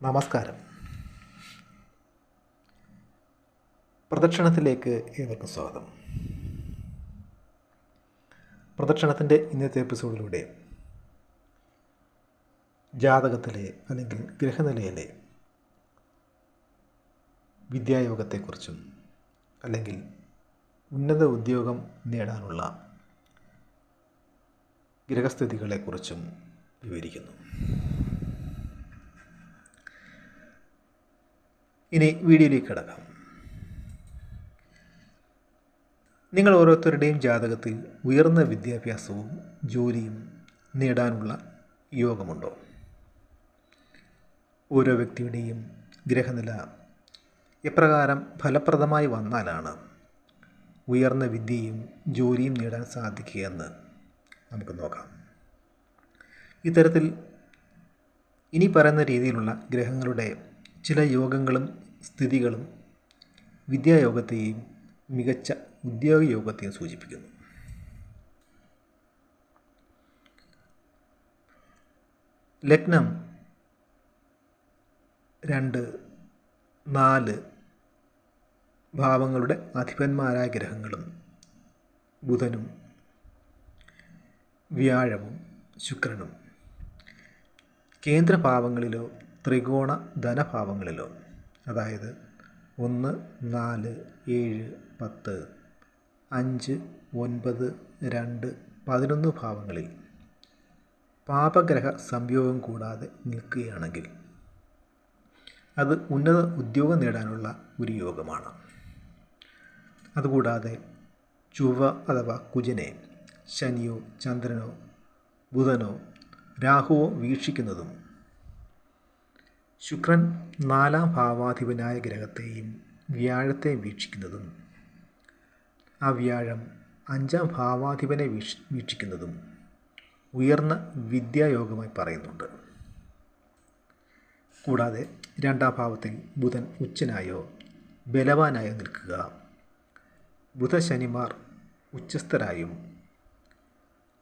നമസ്കാരം. പ്രദക്ഷിണത്തിലേക്ക് ഏവർക്കും സ്വാഗതം. പ്രദക്ഷിണത്തിൻ്റെ ഇന്നത്തെ എപ്പിസോഡിലൂടെ ജാതകത്തിലെ അല്ലെങ്കിൽ ഗ്രഹനിലയിലെ വിദ്യായോഗത്തെക്കുറിച്ചും അല്ലെങ്കിൽ ഉന്നത ഉദ്യോഗം നേടാനുള്ള ഗ്രഹസ്ഥിതികളെക്കുറിച്ചും വിവരിക്കുന്നു. ഇനി വീഡിയോയിലേക്ക് കിടക്കാം. നിങ്ങൾ ഓരോരുത്തരുടെയും ജാതകത്തിൽ ഉയർന്ന വിദ്യാഭ്യാസവും ജോലിയും നേടാനുള്ള യോഗമുണ്ടോ? ഓരോ വ്യക്തിയുടെയും ഗ്രഹനില എപ്രകാരം ഫലപ്രദമായി വന്നാലാണ് ഉയർന്ന വിദ്യയും ജോലിയും നേടാൻ സാധിക്കുകയെന്ന് നമുക്ക് നോക്കാം. ഇത്തരത്തിൽ ഇനി പറയുന്ന രീതിയിലുള്ള ഗ്രഹങ്ങളുടെ ചില യോഗങ്ങളും സ്ഥിതികളും വിദ്യായോഗത്തെയും മികച്ച ഉദ്യോഗയോഗത്തെയും സൂചിപ്പിക്കുന്നു. ലഗ്നം 2, 4 ഭാവങ്ങളുടെ അധിപന്മാരായ ഗ്രഹങ്ങളും ബുധനും വ്യാഴവും ശുക്രനും കേന്ദ്രഭാവങ്ങളിലോ ത്രികോണ ധനഭാവങ്ങളിലോ, അതായത് 1, 4, 7, 10, 5, 9, 2, 11 ഭാവങ്ങളിൽ പാപഗ്രഹ സംയോഗം കൂടാതെ നിൽക്കുകയാണെങ്കിൽ അത് ഉന്നത ഉദ്യോഗം നേടാനുള്ള ഒരു യോഗമാണ്. അതുകൂടാതെ ചൊവ്വ അഥവാ കുജനെ ശനിയോ ചന്ദ്രനോ ബുധനോ രാഹുവോ വീക്ഷിക്കുന്നതും ശുക്രൻ 4ാം ഭാവാധിപനായ ഗ്രഹത്തെയും വ്യാഴത്തെ വീക്ഷിക്കുന്നതും ആ വ്യാഴം 5ാം ഭാവാധിപനെ വീക്ഷിക്കുന്നതും ഉയർന്ന വിദ്യായോഗമായി പറയുന്നുണ്ട്. കൂടാതെ 2ാം ഭാവത്തിൽ ബുധൻ ഉച്ചനായോ ബലവാനായോ നിൽക്കുക, ബുധശനിമാർ ഉച്ചസ്ഥരായും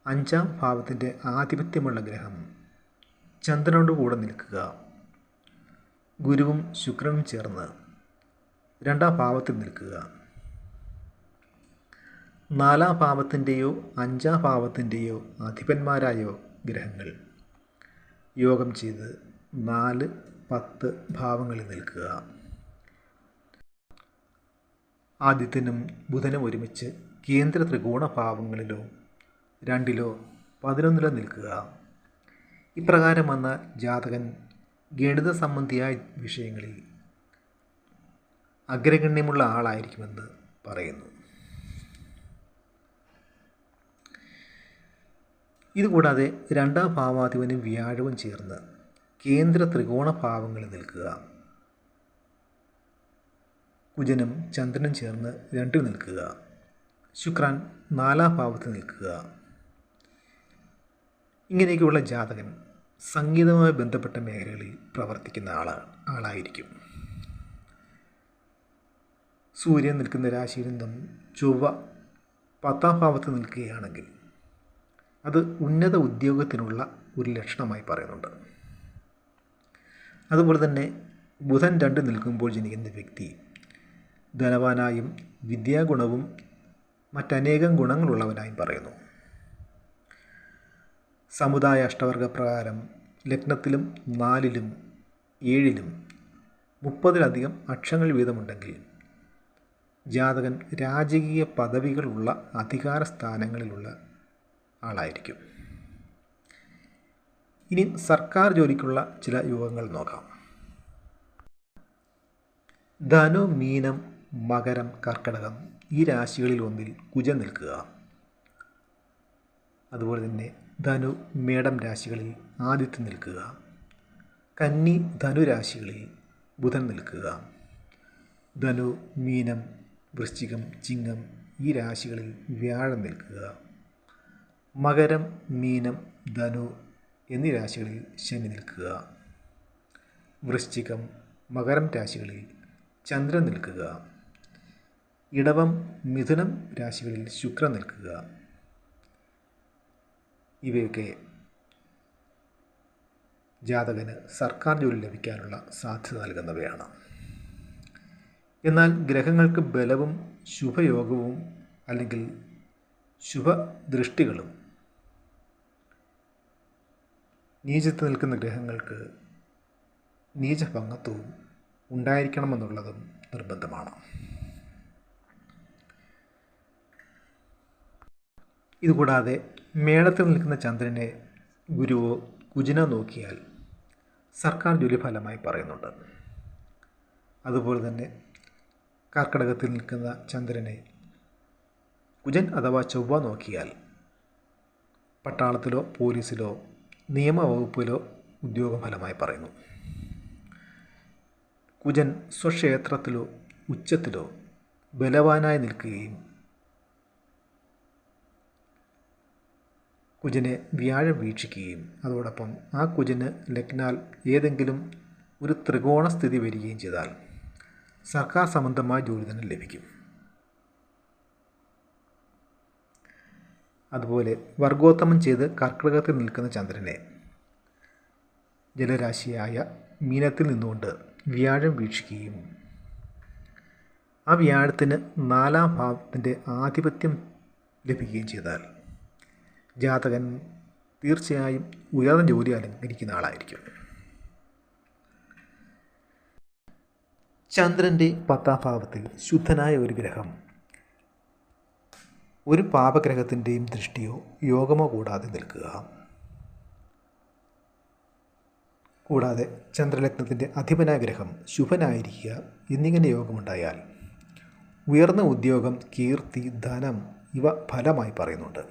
5ാം ഭാവത്തിൻ്റെ ആധിപത്യമുള്ള ഗ്രഹം ചന്ദ്രനോട് കൂടെ നിൽക്കുക, ഗുരുവും ശുക്രനും ചേർന്ന് 2ാം ഭാവത്തിൽ നിൽക്കുക, 4ാം ഭാവത്തിൻ്റെയോ 5ാം ഭാവത്തിൻ്റെയോ അധിപന്മാരായോ ഗ്രഹങ്ങൾ യോഗം ചെയ്ത് 4, 10 ഭാവങ്ങളിൽ നിൽക്കുക, ആദിത്യനും ബുധനും ഒരുമിച്ച് കേന്ദ്ര ത്രികോണ ഭാവങ്ങളിലോ 2ലോ 11ലോ നിൽക്കുക. ഇപ്രകാരം വന്ന ജാതകൻ ഗണിത സംബന്ധിയായ വിഷയങ്ങളിൽ അഗ്രഗണ്യമുള്ള ആളായിരിക്കുമെന്ന് പറയുന്നു. ഇതുകൂടാതെ 2ാം ഭാവാധിപനും വ്യാഴവും ചേർന്ന് കേന്ദ്ര ത്രികോണ ഭാവങ്ങളിൽ നിൽക്കുക, കുജനും ചന്ദ്രനും ചേർന്ന് 2ൽ നിൽക്കുക, ശുക്രൻ 4ാം ഭാവത്തിൽ നിൽക്കുക. ഇങ്ങനെയൊക്കെയുള്ള ജാതകൻ സംഗീതവുമായി ബന്ധപ്പെട്ട മേഖലകളിൽ പ്രവർത്തിക്കുന്ന ആളായിരിക്കും. സൂര്യൻ നിൽക്കുന്ന രാശിയിൽ നിന്നും ചൊവ്വ 10ാം ഭാവത്തിൽ നിൽക്കുകയാണെങ്കിൽ അത് ഉന്നത ഉദ്യോഗത്തിനുള്ള ഒരു ലക്ഷണമായി പറയുന്നുണ്ട്. അതുപോലെ തന്നെ ബുധൻ 2 നിൽക്കുമ്പോൾ ജനിക്കുന്ന വ്യക്തി ധനവാനായും വിദ്യാഗുണവും മറ്റനേകം ഗുണങ്ങളുള്ളവനായും പറയുന്നു. സമുദായ അഷ്ടവർഗ പ്രകാരം ലഗ്നത്തിലും 4ലും 7ലും 30ലധികം അക്ഷങ്ങൾ വീതമുണ്ടെങ്കിൽ ജാതകൻ രാജകീയ പദവികളുള്ള അധികാര സ്ഥാനങ്ങളിലുള്ള ആളായിരിക്കും. ഇനി സർക്കാർ ജോലിക്കുള്ള ചില യോഗങ്ങൾ നോക്കാം. ധനു, മീനം, മകരം, കർക്കടകം ഈ രാശികളിൽ ഒന്നിൽ കുജൻ നിൽക്കുക. അതുപോലെ തന്നെ ധനു, മേടം രാശികളിൽ ആദിത്യൻ നിൽക്കുക. കന്നി, ധനു രാശികളിൽ ബുധൻ നിൽക്കുക. ധനു, മീനം, വൃശ്ചികം, ചിങ്ങം ഈ രാശികളിൽ വ്യാഴം നിൽക്കുക. മകരം, മീനം, ധനു എന്നീ രാശികളിൽ ശനി നിൽക്കുക. വൃശ്ചികം, മകരം രാശികളിൽ ചന്ദ്രൻ നിൽക്കുക. ഇടവം, മിഥുനം രാശികളിൽ ശുക്രൻ നിൽക്കുക. ഇവയൊക്കെ ജാതകന് സർക്കാർ ജോലി ലഭിക്കാനുള്ള സാധ്യത നൽകുന്നവയാണ്. എന്നാൽ ഗ്രഹങ്ങൾക്ക് ബലവും ശുഭയോഗവും അല്ലെങ്കിൽ ശുഭദൃഷ്ടികളും നീചത്ത് നിൽക്കുന്ന ഗ്രഹങ്ങൾക്ക് നീചഭംഗത്വവും ഉണ്ടായിരിക്കണമെന്നുള്ളതും നിർബന്ധമാണ്. ഇതുകൂടാതെ മേടത്തിൽ നിൽക്കുന്ന ചന്ദ്രനെ ഗുരുവോ കുജനോ നോക്കിയാൽ സർക്കാർ ജോലി ഫലമായി പറയുന്നുണ്ട്. അതുപോലെ തന്നെ കർക്കിടകത്തിൽ നിൽക്കുന്ന ചന്ദ്രനെ കുജൻ അഥവാ ചൊവ്വ നോക്കിയാൽ പട്ടാളത്തിലോ പോലീസിലോ നിയമവകുപ്പിലോ ഉദ്യോഗഫലമായി പറയുന്നു. കുജൻ സ്വക്ഷേത്രത്തിലോ ഉച്ചത്തിലോ ബലവാനായി നിൽക്കുകയും കുജനെ വ്യാഴം വീക്ഷിക്കുകയും അതോടൊപ്പം ആ കുജന് ലഗ്നാൽ ഏതെങ്കിലും ഒരു ത്രികോണ സ്ഥിതി വരികയും ചെയ്താൽ സർക്കാർ സംബന്ധമായ ജോലി തന്നെ ലഭിക്കും. അതുപോലെ വർഗോത്തമം ചെയ്ത് കർക്കിടകത്തിൽ നിൽക്കുന്ന ചന്ദ്രനെ ജലരാശിയായ മീനത്തിൽ നിന്നുകൊണ്ട് വ്യാഴം വീക്ഷിക്കുകയും ആ വ്യാഴത്തിന് 4-ാം ഭാവത്തിൻ്റെ ആധിപത്യം ലഭിക്കുകയും ചെയ്താൽ ജാതകൻ തീർച്ചയായും ഉയർന്ന ജോലി അലങ്കരിക്കുന്ന ആളായിരിക്കും. ചന്ദ്രൻ്റെ 10-ാം ഭാവത്തിൽ ശുദ്ധനായ ഒരു ഗ്രഹം ഒരു പാപഗ്രഹത്തിൻ്റെയും ദൃഷ്ടിയോ യോഗമോ കൂടാതെ നിൽക്കുക. കൂടാതെ ചന്ദ്രലഗ്നത്തിൻ്റെ അധിപനായ ഗ്രഹം ശുഭനായിരിക്കുക എന്നിങ്ങനെ യോഗമുണ്ടായാൽ ഉയർന്ന ഉദ്യോഗം, കീർത്തി, ധനം ഇവ ഫലമായി പറയുന്നുണ്ട്.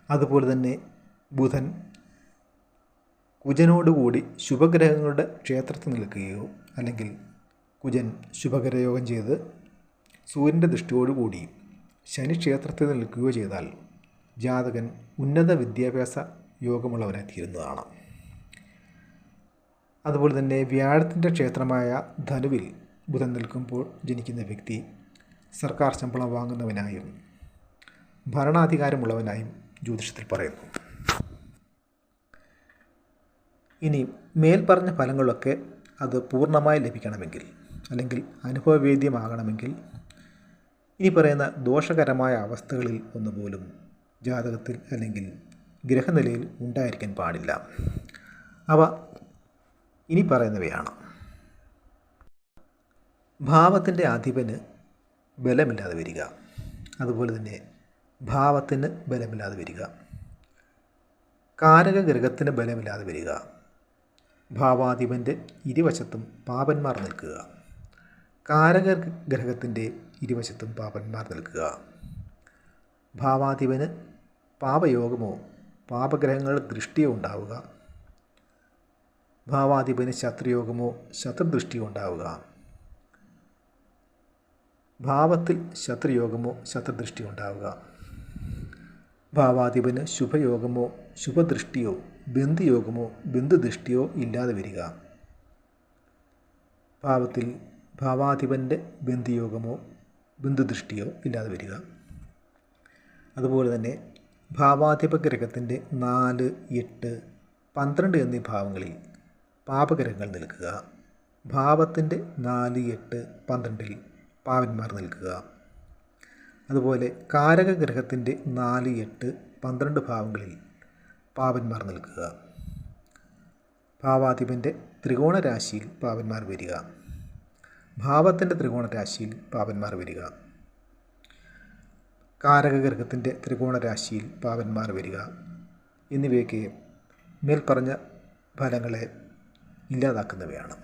അതുപോലെ തന്നെ ബുധൻ കുജനോടുകൂടി ശുഭഗ്രഹങ്ങളുടെ ക്ഷേത്രത്തിൽ നിൽക്കുകയോ അല്ലെങ്കിൽ കുജൻ ശുഭഗ്രഹയോഗം ചെയ്ത് സൂര്യൻ്റെ ദൃഷ്ടിയോടുകൂടി ശനി ക്ഷേത്രത്തിൽ നിൽക്കുകയോ ചെയ്താൽ ജാതകൻ ഉന്നത വിദ്യാഭ്യാസ യോഗമുള്ളവനായി തീരുന്നതാണ്. അതുപോലെ തന്നെ വ്യാഴത്തിൻ്റെ ക്ഷേത്രമായ ധനുവിൽ ബുധൻ നിൽക്കുമ്പോൾ ജനിക്കുന്ന വ്യക്തി സർക്കാർ ശമ്പളം വാങ്ങുന്നവനായും ഭരണാധികാരമുള്ളവനായും ജ്യോതിഷത്തിൽ പറയുന്നു. ഇനി മേൽപ്പറഞ്ഞ ഫലങ്ങളൊക്കെ അത് പൂർണ്ണമായി ലഭിക്കണമെങ്കിൽ അല്ലെങ്കിൽ അനുഭവവേദ്യമാകണമെങ്കിൽ ഇനി പറയുന്ന ദോഷകരമായ അവസ്ഥകളിൽ ഒന്നുപോലും ജാതകത്തിൽ അല്ലെങ്കിൽ ഗ്രഹനിലയിൽ ഉണ്ടായിരിക്കാൻ പാടില്ല. അവ ഇനി പറയുന്നവയാണ്. ഭാവത്തിൻ്റെ അധിപന് ബലമില്ലാതെ വരിക, അതുപോലെ തന്നെ ഭാവത്തിന് ബലമില്ലാതെ വരിക, കാരക ഗ്രഹത്തിന് ബലമില്ലാതെ വരിക, ഭാവാധിപൻ്റെ ഇരുവശത്തും പാപന്മാർ നിൽക്കുക, കാരക ഗ്രഹത്തിൻ്റെ ഇരുവശത്തും പാപന്മാർ നിൽക്കുക, ഭാവാധിപന് പാപയോഗമോ പാപഗ്രഹങ്ങളുടെ ദൃഷ്ടിയോ ഉണ്ടാവുക, ഭാവാധിപന് ശത്രുയോഗമോ ശത്രുദൃഷ്ടിയോ ഉണ്ടാവുക, ഭാവത്തിൽ ശത്രുയോഗമോ ശത്രുദൃഷ്ടിയോ ഉണ്ടാവുക, ഭാവാധിപന് ശുഭയോഗമോ ശുഭദൃഷ്ടിയോ ബന്ധുയോഗമോ ബന്ധുദൃഷ്ടിയോ ഇല്ലാതെ വരിക, ഭാവത്തിൽ ഭാവാധിപൻ്റെ ബന്ധുയോഗമോ ബന്ധുദൃഷ്ടിയോ ഇല്ലാതെ വരിക. അതുപോലെ തന്നെ ഭാവാധിപ ഗ്രഹത്തിൻ്റെ 4, 8, 12 എന്നീ ഭാവങ്ങളിൽ പാപഗ്രഹങ്ങൾ നിൽക്കുക, ഭാവത്തിൻ്റെ 4, 8, 12 പാവന്മാർ നിൽക്കുക. അതുപോലെ കാരക ഗ്രഹത്തിൻ്റെ 4, 8, 12 ഭാവങ്ങളിൽ പാവന്മാർ നിൽക്കുക, ഭാവാധിപൻ്റെ ത്രികോണരാശിയിൽ പാവന്മാർ വരിക, ഭാവത്തിൻ്റെ ത്രികോണരാശിയിൽ പാവന്മാർ വരിക, കാരകഗ്രഹത്തിൻ്റെ ത്രികോണരാശിയിൽ പാവന്മാർ വരിക എന്നിവയൊക്കെ മേൽപ്പറഞ്ഞ ഫലങ്ങളെ ഇല്ലാതാക്കുന്നവയാണ്.